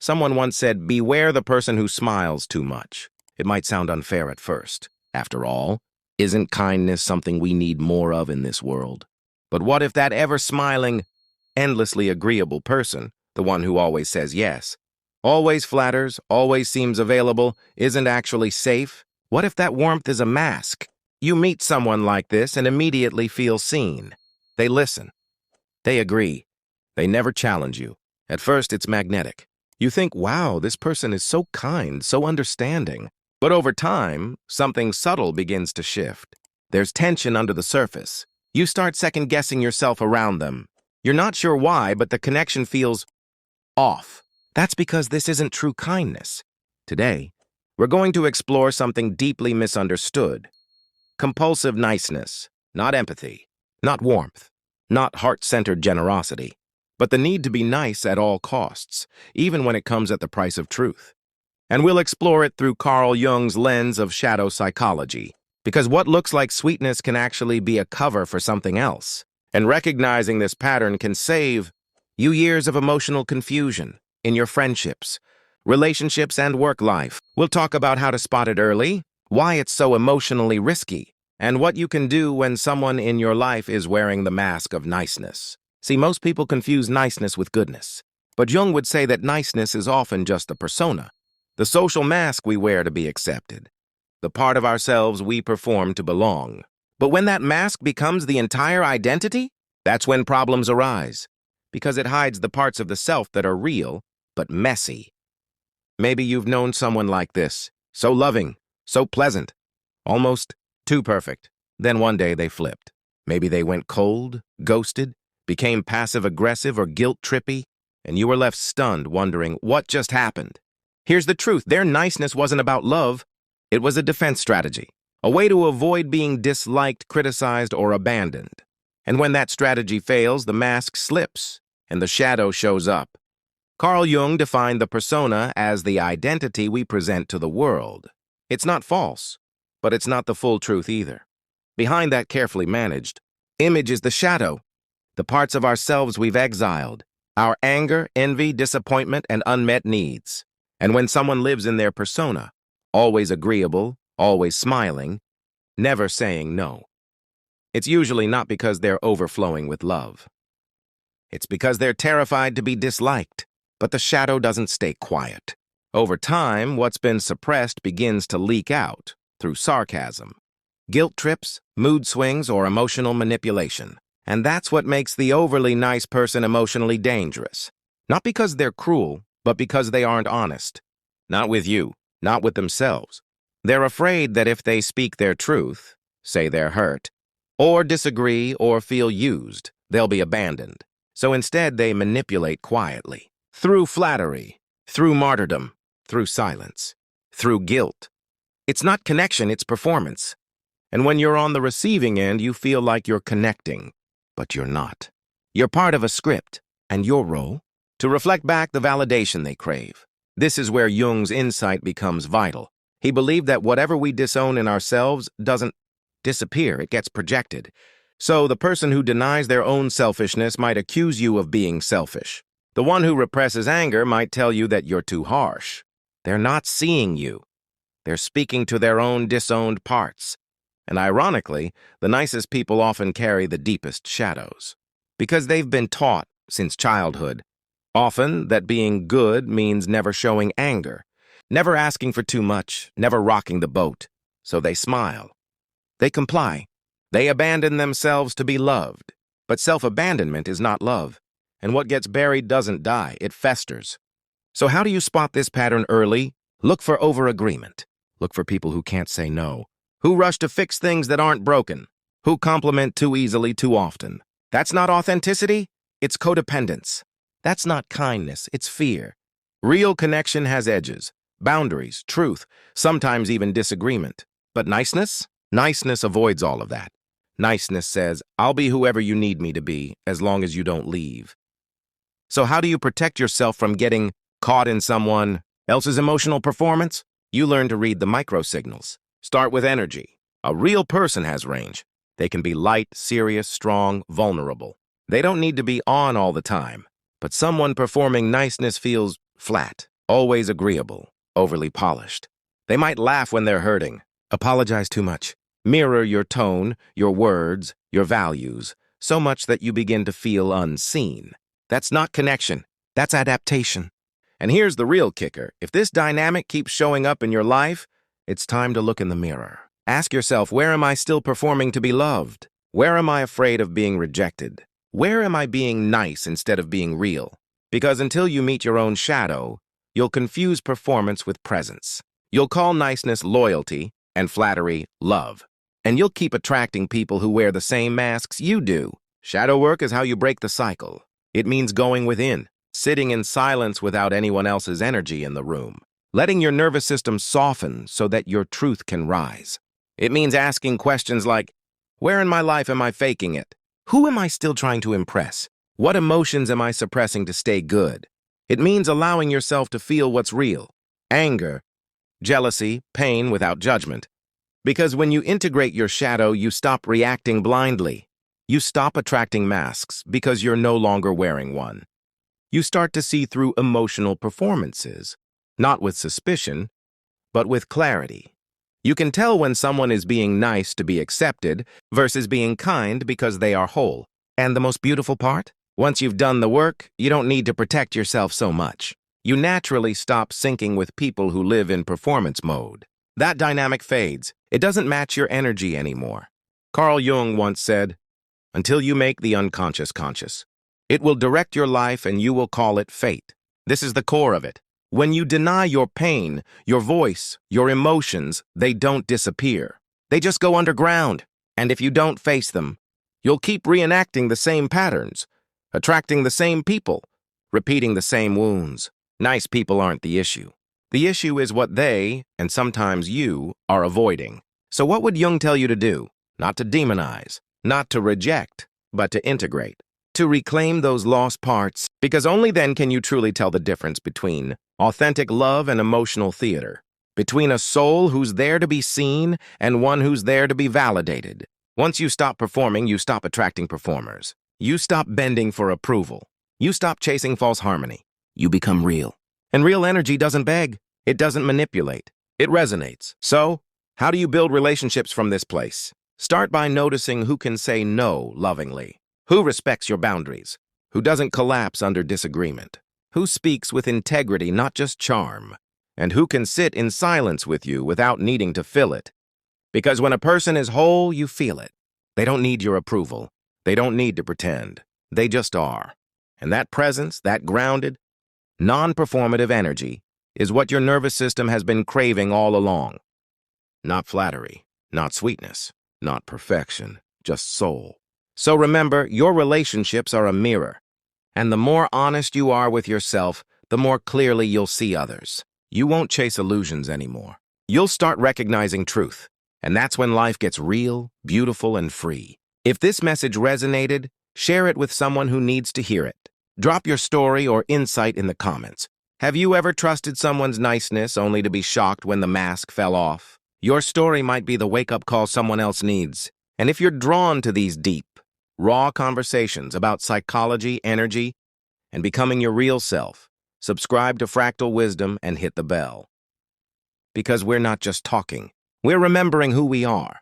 Someone once said, beware the person who smiles too much. It might sound unfair at first. After all, isn't kindness something we need more of in this world? But what if that ever-smiling, endlessly agreeable person, the one who always says yes, always flatters, always seems available, isn't actually safe? What if that warmth is a mask? You meet someone like this and immediately feel seen. They listen. They agree. They never challenge you. At first, it's magnetic. You think, wow, this person is so kind, so understanding. But over time, something subtle begins to shift. There's tension under the surface. You start second-guessing yourself around them. You're not sure why, but the connection feels off. That's because this isn't true kindness. Today, we're going to explore something deeply misunderstood. Compulsive niceness, not empathy, not warmth, not heart-centered generosity, but the need to be nice at all costs, even when it comes at the price of truth. And we'll explore it through Carl Jung's lens of shadow psychology, because what looks like sweetness can actually be a cover for something else. And recognizing this pattern can save you years of emotional confusion in your friendships, relationships, and work life. We'll talk about how to spot it early, why it's so emotionally risky, and what you can do when someone in your life is wearing the mask of niceness. See, most people confuse niceness with goodness, but Jung would say that niceness is often just a persona, the social mask we wear to be accepted, the part of ourselves we perform to belong. But when that mask becomes the entire identity, that's when problems arise, because it hides the parts of the self that are real, but messy. Maybe you've known someone like this, so loving, so pleasant, almost too perfect. Then one day they flipped. Maybe they went cold, ghosted, became passive-aggressive or guilt-trippy, and you were left stunned, wondering what just happened. Here's the truth. Their niceness wasn't about love. It was a defense strategy, a way to avoid being disliked, criticized, or abandoned. And when that strategy fails, the mask slips, and the shadow shows up. Carl Jung defined the persona as the identity we present to the world. It's not false, but it's not the full truth either. Behind that carefully managed image is the shadow, the parts of ourselves we've exiled, our anger, envy, disappointment, and unmet needs. And when someone lives in their persona, always agreeable, always smiling, never saying no, it's usually not because they're overflowing with love. It's because they're terrified to be disliked. But the shadow doesn't stay quiet. Over time, what's been suppressed begins to leak out through sarcasm, guilt trips, mood swings, or emotional manipulation. And that's what makes the overly nice person emotionally dangerous. Not because they're cruel, but because they aren't honest. Not with you, not with themselves. They're afraid that if they speak their truth, say they're hurt, or disagree or feel used, they'll be abandoned. So instead, they manipulate quietly. Through flattery, through martyrdom, through silence, through guilt. It's not connection, it's performance. And when you're on the receiving end, you feel like you're connecting, but you're not. You're part of a script, and your role? To reflect back the validation they crave. This is where Jung's insight becomes vital. He believed that whatever we disown in ourselves doesn't disappear, it gets projected. So the person who denies their own selfishness might accuse you of being selfish. The one who represses anger might tell you that you're too harsh. They're not seeing you. They're speaking to their own disowned parts. And ironically, the nicest people often carry the deepest shadows. Because they've been taught, since childhood, often that being good means never showing anger, never asking for too much, never rocking the boat. So they smile. They comply. They abandon themselves to be loved. But self-abandonment is not love. And what gets buried doesn't die, it festers. So how do you spot this pattern early? Look for over-agreement. Look for people who can't say no, who rush to fix things that aren't broken, who compliment too easily too often. That's not authenticity, it's codependence. That's not kindness, it's fear. Real connection has edges, boundaries, truth, sometimes even disagreement. But niceness? Niceness avoids all of that. Niceness says, I'll be whoever you need me to be, as long as you don't leave. So how do you protect yourself from getting caught in someone else's emotional performance? You learn to read the micro-signals. Start with energy. A real person has range. They can be light, serious, strong, vulnerable. They don't need to be on all the time. But someone performing niceness feels flat, always agreeable, overly polished. They might laugh when they're hurting, apologize too much, mirror your tone, your words, your values, so much that you begin to feel unseen. That's not connection. That's adaptation. And here's the real kicker. If this dynamic keeps showing up in your life, it's time to look in the mirror. Ask yourself, where am I still performing to be loved? Where am I afraid of being rejected? Where am I being nice instead of being real? Because until you meet your own shadow, you'll confuse performance with presence. You'll call niceness loyalty and flattery love. And you'll keep attracting people who wear the same masks you do. Shadow work is how you break the cycle. It means going within, sitting in silence without anyone else's energy in the room, letting your nervous system soften so that your truth can rise. It means asking questions like, where in my life am I faking it? Who am I still trying to impress? What emotions am I suppressing to stay good? It means allowing yourself to feel what's real, anger, jealousy, pain without judgment. Because when you integrate your shadow, you stop reacting blindly. You stop attracting masks because you're no longer wearing one. You start to see through emotional performances, not with suspicion, but with clarity. You can tell when someone is being nice to be accepted versus being kind because they are whole. And the most beautiful part? Once you've done the work, you don't need to protect yourself so much. You naturally stop syncing with people who live in performance mode. That dynamic fades. It doesn't match your energy anymore. Carl Jung once said, until you make the unconscious conscious, it will direct your life and you will call it fate. This is the core of it. When you deny your pain, your voice, your emotions, they don't disappear. They just go underground. And if you don't face them, you'll keep reenacting the same patterns, attracting the same people, repeating the same wounds. Nice people aren't the issue. The issue is what they, and sometimes you, are avoiding. So what would Jung tell you to do? Not to demonize, not to reject, but to integrate. To reclaim those lost parts, because only then can you truly tell the difference between authentic love and emotional theater, between a soul who's there to be seen and one who's there to be validated. Once you stop performing, you stop attracting performers. You stop bending for approval. You stop chasing false harmony. You become real. And real energy doesn't beg. It doesn't manipulate. It resonates. So, how do you build relationships from this place? Start by noticing who can say no lovingly. Who respects your boundaries? Who doesn't collapse under disagreement? Who speaks with integrity, not just charm? And who can sit in silence with you without needing to fill it? Because when a person is whole, you feel it. They don't need your approval. They don't need to pretend. They just are. And that presence, that grounded, non-performative energy, is what your nervous system has been craving all along. Not flattery, not sweetness, not perfection, just soul. So remember, your relationships are a mirror. And the more honest you are with yourself, the more clearly you'll see others. You won't chase illusions anymore. You'll start recognizing truth. And that's when life gets real, beautiful, and free. If this message resonated, share it with someone who needs to hear it. Drop your story or insight in the comments. Have you ever trusted someone's niceness only to be shocked when the mask fell off? Your story might be the wake-up call someone else needs. And if you're drawn to these deep, raw conversations about psychology, energy, and becoming your real self, subscribe to Fractal Wisdom and hit the bell. Because we're not just talking, we're remembering who we are.